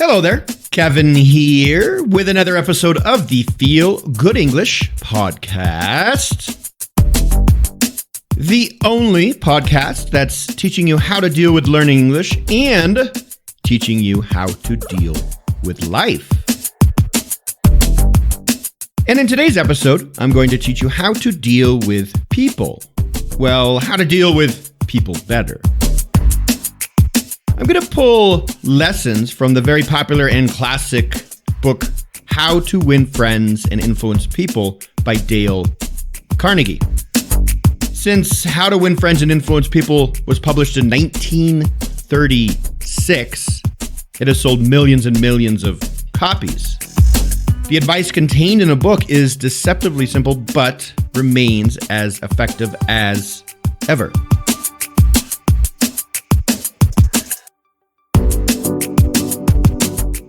Hello there, Kevin here with another episode of the Feel Good English podcast. The only podcast that's teaching you how to deal with learning English and teaching you how to deal with life. And in today's episode, I'm going to teach you how to deal with people. Well, how to deal with people better. I'm going to pull lessons from the very popular and classic book, How to Win Friends and Influence People by Dale Carnegie. Since How to Win Friends and Influence People was published in 1936, it has sold millions and millions of copies. The advice contained in the book is deceptively simple, but remains as effective as ever.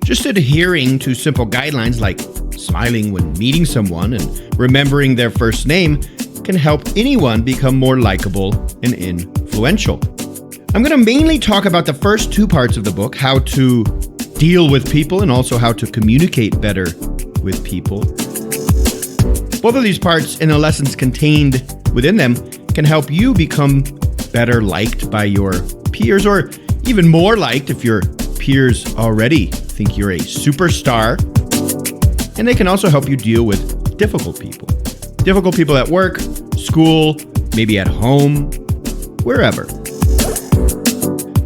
Just adhering to simple guidelines like smiling when meeting someone and remembering their first name can help anyone become more likable and influential. I'm going to mainly talk about the first two parts of the book, how to deal with people and also how to communicate better with people. Both of these parts and the lessons contained within them can help you become better liked by your peers, or even more liked if your peers already think you're a superstar. And they can also help you deal with difficult people. Difficult people at work, school, maybe at home, wherever.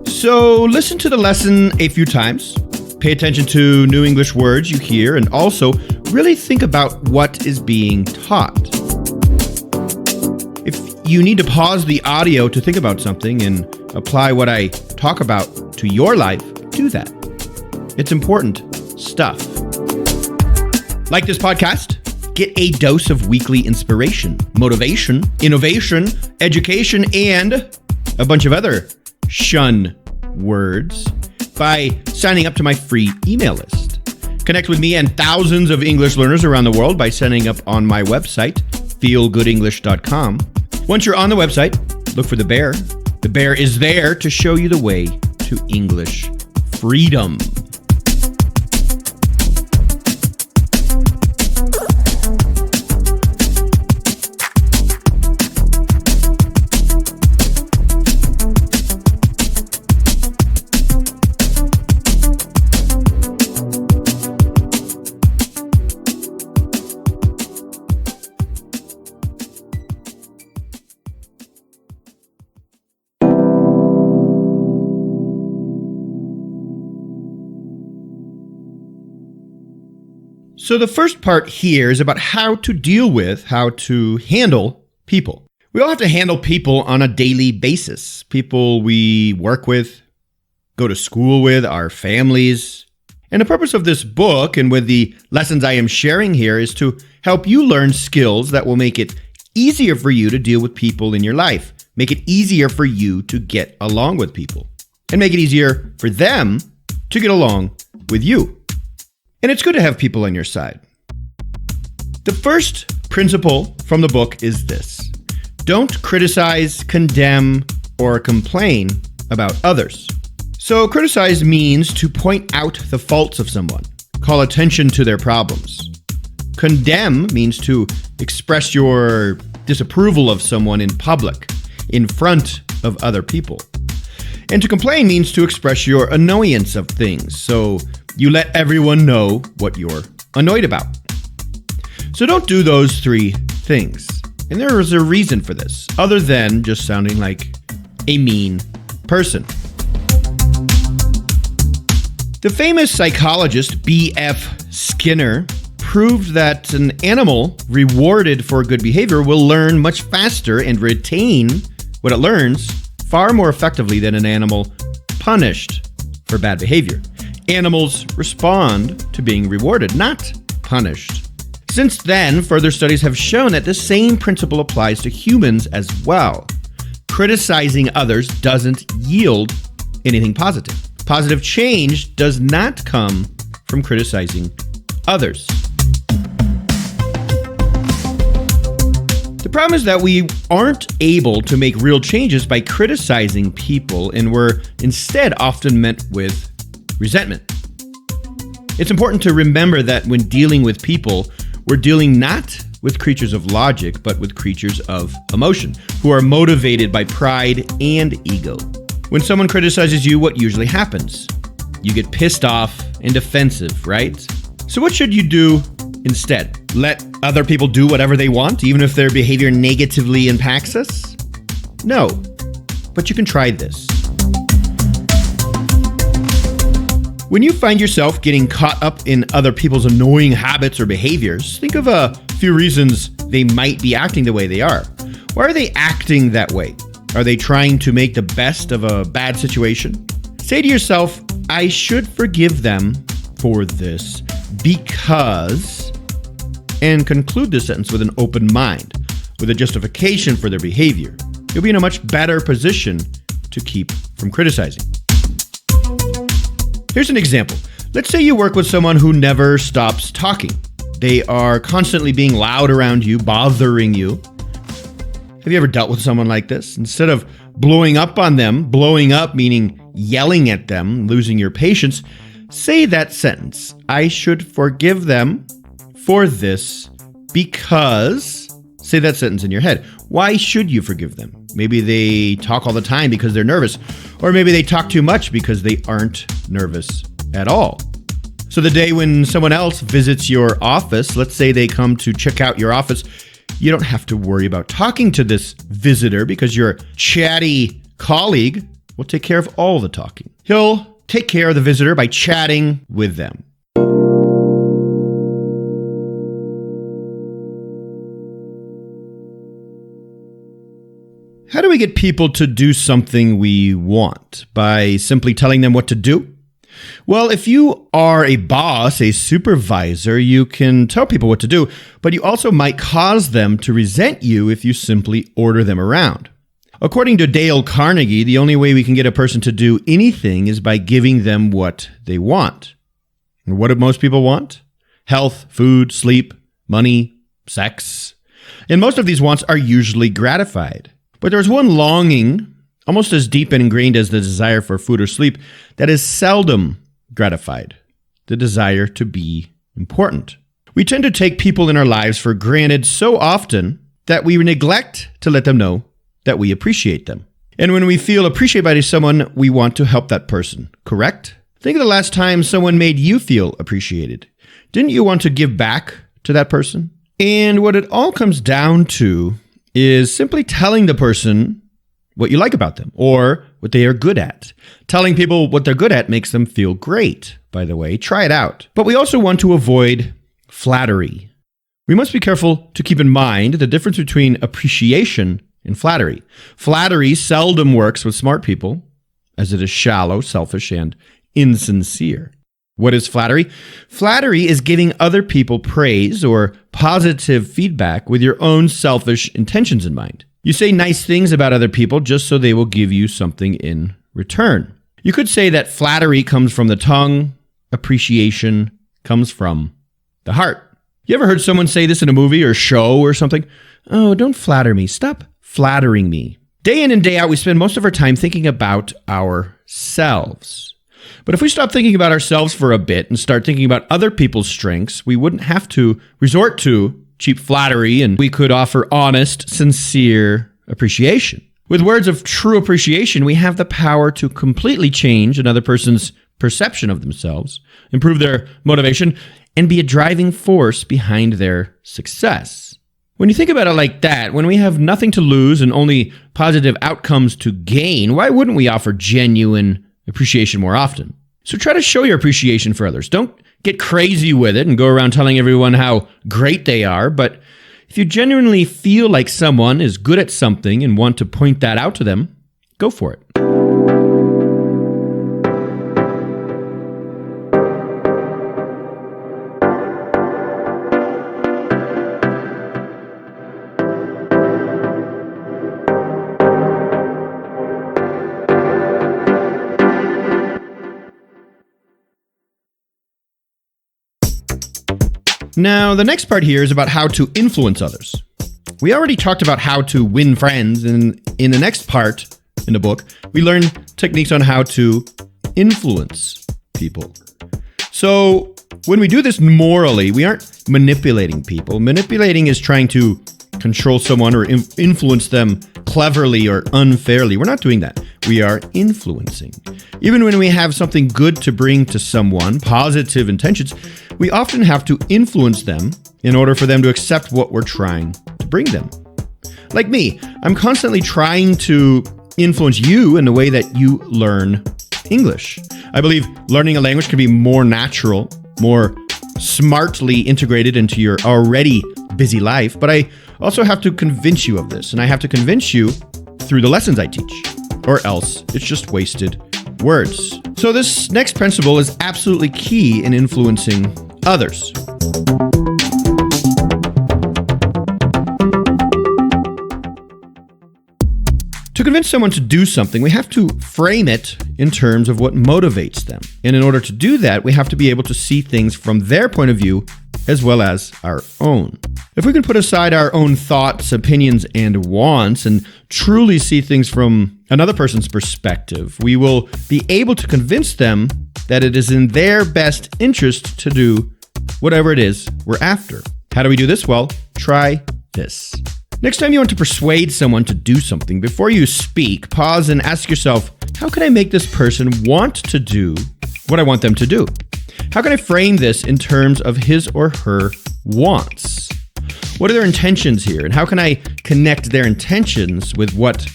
So listen to the lesson a few times. Pay attention to new English words you hear, and also really think about what is being taught. If you need to pause the audio to think about something and apply what I talk about to your life, do that. It's important stuff. Like this podcast, get a dose of weekly inspiration, motivation, innovation, education, and a bunch of other shun words by signing up to my free email list. Connect with me and thousands of English learners around the world by signing up on my website, feelgoodenglish.com. Once you're on the website, look for the bear. The bear is there to show you the way to English freedom. So the first part here is about how to deal with, how to handle people. We all have to handle people on a daily basis. People we work with, go to school with, our families. And the purpose of this book and with the lessons I am sharing here is to help you learn skills that will make it easier for you to deal with people in your life, make it easier for you to get along with people, and make it easier for them to get along with you. And it's good to have people on your side. The first principle from the book is this: don't criticize, condemn, or complain about others. So criticize means to point out the faults of someone, call attention to their problems. Condemn means to express your disapproval of someone in public, in front of other people. And to complain means to express your annoyance of things, so you let everyone know what you're annoyed about. So don't do those three things. And there is a reason for this, other than just sounding like a mean person. The famous psychologist B.F. Skinner proved that an animal rewarded for good behavior will learn much faster and retain what it learns far more effectively than an animal punished for bad behavior. Animals respond to being rewarded, not punished. Since then, further studies have shown that this same principle applies to humans as well. Criticizing others doesn't yield anything positive. Positive change does not come from criticizing others. The problem is that we aren't able to make real changes by criticizing people, and we're instead often met with resentment. It's important to remember that when dealing with people, we're dealing not with creatures of logic, but with creatures of emotion, who are motivated by pride and ego. When someone criticizes you, what usually happens? You get pissed off and defensive, right? So what should you do instead? Let other people do whatever they want, even if their behavior negatively impacts us? No, but you can try this. When you find yourself getting caught up in other people's annoying habits or behaviors, think of a few reasons they might be acting the way they are. Why are they acting that way? Are they trying to make the best of a bad situation? Say to yourself, I should forgive them for this because, and conclude this sentence with an open mind, with a justification for their behavior. You'll be in a much better position to keep from criticizing. Here's an example. Let's say you work with someone who never stops talking. They are constantly being loud around you, bothering you. Have you ever dealt with someone like this? Instead of blowing up on them, blowing up meaning yelling at them, losing your patience, say that sentence. I should forgive them for this because, say that sentence in your head. Why should you forgive them? Maybe they talk all the time because they're nervous, or maybe they talk too much because they aren't nervous at all. So the day when someone else visits your office, let's say they come to check out your office, you don't have to worry about talking to this visitor because your chatty colleague will take care of all the talking. He'll take care of the visitor by chatting with them. How do we get people to do something we want? By simply telling them what to do? Well, if you are a boss, a supervisor, you can tell people what to do, but you also might cause them to resent you if you simply order them around. According to Dale Carnegie, the only way we can get a person to do anything is by giving them what they want. And what do most people want? Health, food, sleep, money, sex. And most of these wants are usually gratified. But there's one longing, almost as deep and ingrained as the desire for food or sleep, that is seldom gratified: the desire to be important. We tend to take people in our lives for granted so often that we neglect to let them know that we appreciate them. And when we feel appreciated by someone, we want to help that person, correct? Think of the last time someone made you feel appreciated. Didn't you want to give back to that person? And what it all comes down to is simply telling the person what you like about them or what they are good at. Telling people what they're good at makes them feel great, by the way. Try it out. But we also want to avoid flattery. We must be careful to keep in mind the difference between appreciation and flattery. Flattery seldom works with smart people, as it is shallow, selfish, and insincere. What is flattery? Flattery is giving other people praise or positive feedback with your own selfish intentions in mind. You say nice things about other people just so they will give you something in return. You could say that flattery comes from the tongue, appreciation comes from the heart. You ever heard someone say this in a movie or show or something? Oh, don't flatter me. Stop flattering me. Day in and day out, we spend most of our time thinking about ourselves. But if we stop thinking about ourselves for a bit and start thinking about other people's strengths, we wouldn't have to resort to cheap flattery, and we could offer honest, sincere appreciation. With words of true appreciation, we have the power to completely change another person's perception of themselves, improve their motivation, and be a driving force behind their success. When you think about it like that, when we have nothing to lose and only positive outcomes to gain, why wouldn't we offer genuine appreciation more often? So try to show your appreciation for others. Don't get crazy with it and go around telling everyone how great they are, but if you genuinely feel like someone is good at something and want to point that out to them, go for it. Now, the next part here is about how to influence others. We already talked about how to win friends, and in the next part in the book, we learn techniques on how to influence people. So, When we do this morally, we aren't manipulating people. Manipulating is trying to control someone or influence them cleverly or unfairly. We're not doing that. We are influencing. Even when we have something good to bring to someone, positive intentions, we often have to influence them in order for them to accept what we're trying to bring them. Like me, I'm constantly trying to influence you in the way that you learn English. I believe learning a language can be more natural, more smartly integrated into your already busy life, but I also have to convince you of this, and I have to convince you through the lessons I teach, or else it's just wasted words. So this next principle is absolutely key in influencing others. To convince someone to do something, we have to frame it in terms of what motivates them. And in order to do that, we have to be able to see things from their point of view as well as our own. If we can put aside our own thoughts, opinions, and wants and truly see things from another person's perspective, we will be able to convince them that it is in their best interest to do whatever it is we're after. How do we do this? Well, try this. Next time you want to persuade someone to do something, before you speak, pause and ask yourself, how can I make this person want to do what I want them to do? How can I frame this in terms of his or her wants? What are their intentions here? And how can I connect their intentions with what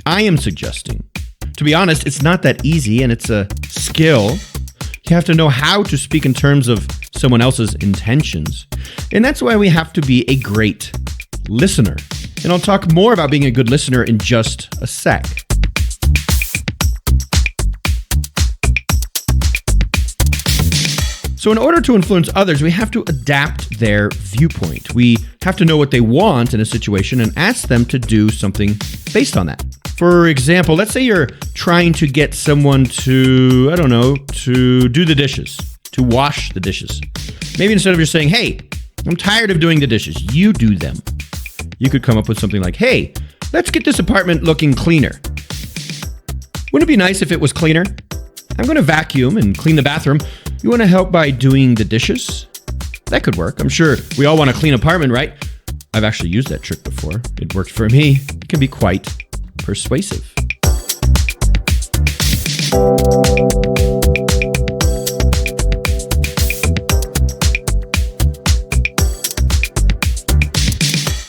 I am suggesting? To be honest, it's not that easy, and it's a skill. You have to know how to speak in terms of someone else's intentions. And that's why we have to be a great listener. And I'll talk more about being a good listener in just a sec. So in order to influence others, we have to adapt their viewpoint. We have to know what they want in a situation and ask them to do something based on that. For example, let's say you're trying to get someone to, to do the dishes, to wash the dishes. Maybe instead of just saying, hey, I'm tired of doing the dishes, you do them. You could come up with something like, hey, let's get this apartment looking cleaner. Wouldn't it be nice if it was cleaner? I'm going to vacuum and clean the bathroom. You want to help by doing the dishes? That could work. I'm sure we all want a clean apartment, right? I've actually used that trick before. It worked for me. It can be quite persuasive.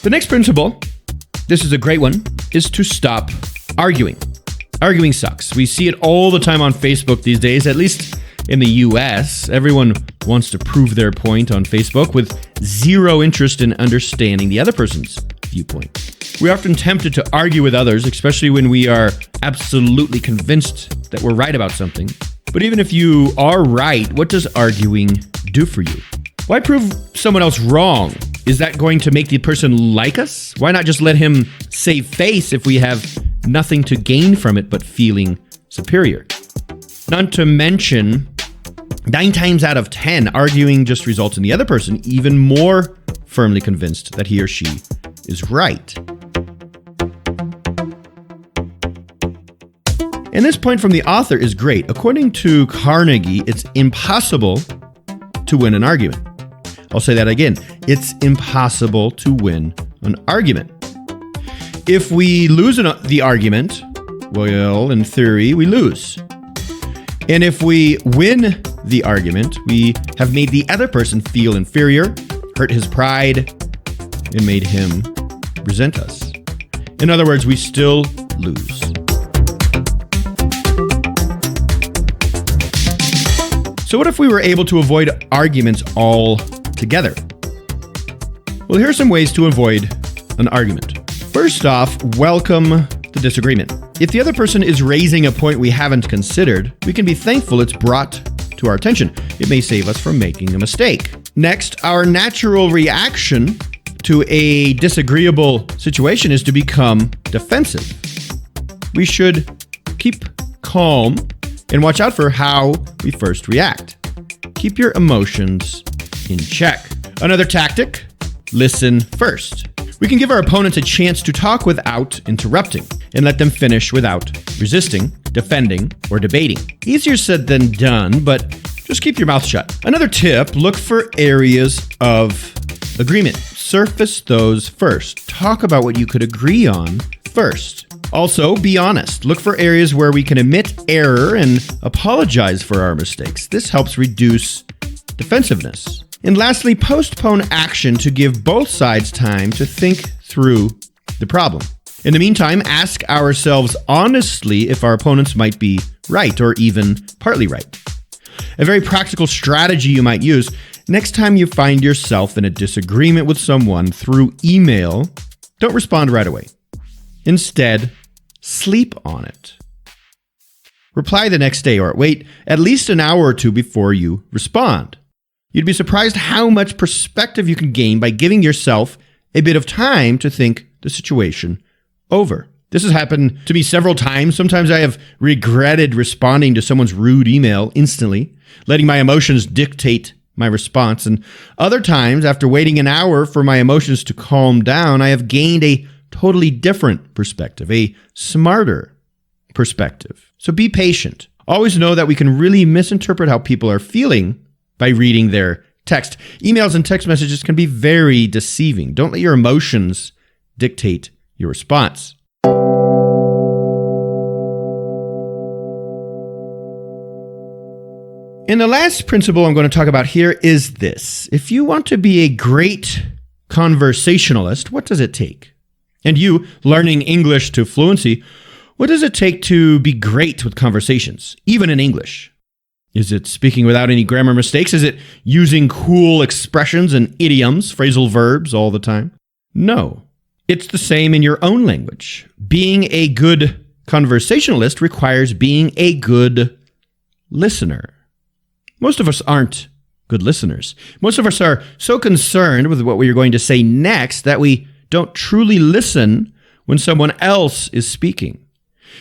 The next principle, this is a great one, is to stop arguing. Arguing sucks. We see it all the time on Facebook these days, at least in the US. Everyone wants to prove their point on Facebook with zero interest in understanding the other person's viewpoint. We're often tempted to argue with others, especially when we are absolutely convinced that we're right about something. But even if you are right, what does arguing do for you? Why prove someone else wrong? Is that going to make the person like us? Why not just let him save face if we have nothing to gain from it but feeling superior? Not to mention, 9 times out of 10, arguing just results in the other person even more firmly convinced that he or she is right. And this point from the author is great. According to Carnegie, it's impossible to win an argument. I'll say that again. It's impossible to win an argument. If we lose the argument, well, in theory, we lose. And if we win the argument, we have made the other person feel inferior, hurt his pride, and made him resent us. In other words, we still lose. So what if we were able to avoid arguments altogether? Well, here are some ways to avoid an argument. First off, welcome the disagreement. If the other person is raising a point we haven't considered, we can be thankful it's brought to our attention. It may save us from making a mistake. Next, our natural reaction to a disagreeable situation is to become defensive. We should keep calm and watch out for how we first react. Keep your emotions in check. Another tactic, listen first. We can give our opponents a chance to talk without interrupting and let them finish without resisting, defending, or debating. Easier said than done, but Just keep your mouth shut. Another tip, look for areas of agreement. Surface those first. Talk about what you could agree on first. Also, be honest. Look for areas where we can admit error and apologize for our mistakes. This helps reduce defensiveness. And lastly, postpone action to give both sides time to think through the problem. In the meantime, ask ourselves honestly if our opponents might be right or even partly right. A very practical strategy you might use: next time you find yourself in a disagreement with someone through email, don't respond right away. Instead, sleep on it. Reply the next day or wait at least an hour or two before you respond. You'd be surprised how much perspective you can gain by giving yourself a bit of time to think the situation over. This has happened to me several times. Sometimes I have regretted responding to someone's rude email instantly, letting my emotions dictate my response. And other times, after waiting an hour for my emotions to calm down, I have gained a totally different perspective, a smarter perspective. So be patient. Always know that we can really misinterpret how people are feeling by reading their text. Emails and text messages can be very deceiving. Don't let your emotions dictate your response. And the last principle I'm going to talk about here is this. If you want to be a great conversationalist, what does it take? And you, learning English to fluency, what does it take to be great with conversations, even in English? Is it speaking without any grammar mistakes? Is it using cool expressions and idioms, phrasal verbs all the time? No. It's the same in your own language. Being a good conversationalist requires being a good listener. Most of us aren't good listeners. Most of us are so concerned with what we are going to say next that we don't truly listen when someone else is speaking.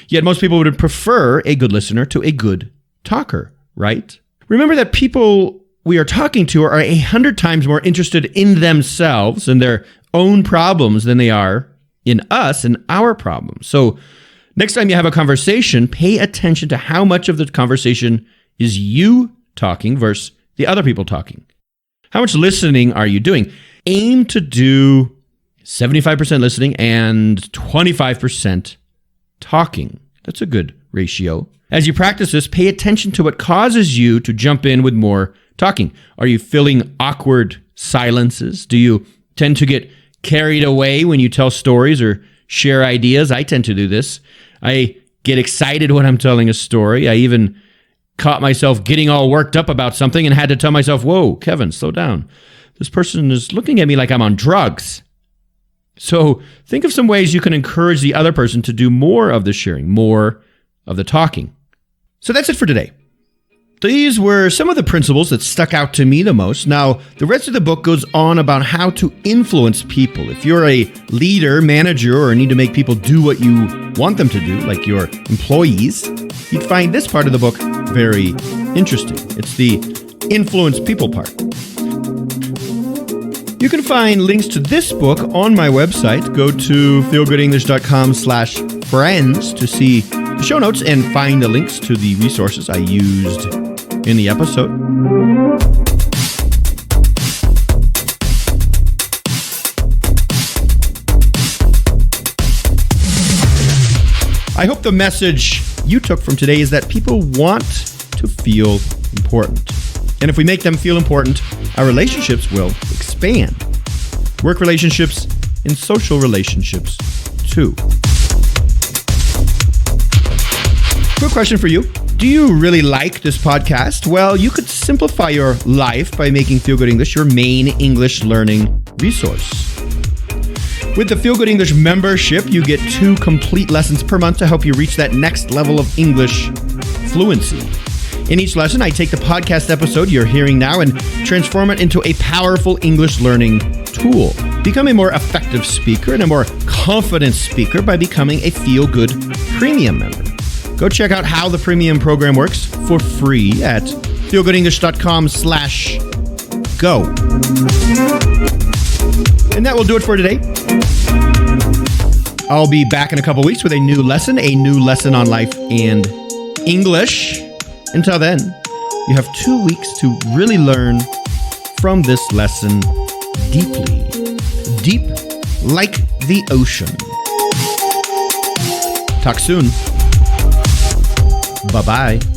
Yet most people would prefer a good listener to a good talker, right? Remember that people we are talking to are 100 times more interested in themselves and their own problems than they are in us and our problems. So next time you have a conversation, pay attention to how much of the conversation is you talking versus the other people talking. How much listening are you doing? Aim to do 75% listening and 25% talking. That's a good ratio. As you practice this, pay attention to what causes you to jump in with more talking. Are you feeling awkward silences? Do you tend to get carried away when you tell stories or share ideas? I tend to do this. I get excited when I'm telling a story. I even caught myself getting all worked up about something and had to tell myself, whoa, Kevin, slow down. This person is looking at me like I'm on drugs. So think of some ways you can encourage the other person to do more of the sharing, more of the talking. So that's it for today. These were some of the principles that stuck out to me the most. Now, the rest of the book goes on about how to influence people. If you're a leader, manager, or need to make people do what you want them to do, like your employees, you'd find this part of the book very interesting. It's the influence people part. You can find links to this book on my website. Go to feelgoodenglish.com/friends to see the show notes and find the links to the resources I used in the episode. I hope the message you took from today is that people want to feel important. And if we make them feel important, our relationships will expand. Work relationships and social relationships too. Quick question for you. Do you really like this podcast? Well, you could simplify your life by making Feel Good English your main English learning resource. With the Feel Good English membership, you get 2 complete lessons per month to help you reach that next level of English fluency. In each lesson, I take the podcast episode you're hearing now and transform it into a powerful English learning tool. Become a more effective speaker and a more confident speaker by becoming a Feel Good Premium member. Go check out how the premium program works for free at feelgoodenglish.com/go. And that will do it for today. I'll be back in a couple weeks with a new lesson on life and English. Until then, You have 2 weeks to really learn from this lesson deeply. Deep like the ocean. Talk soon. Bye-bye.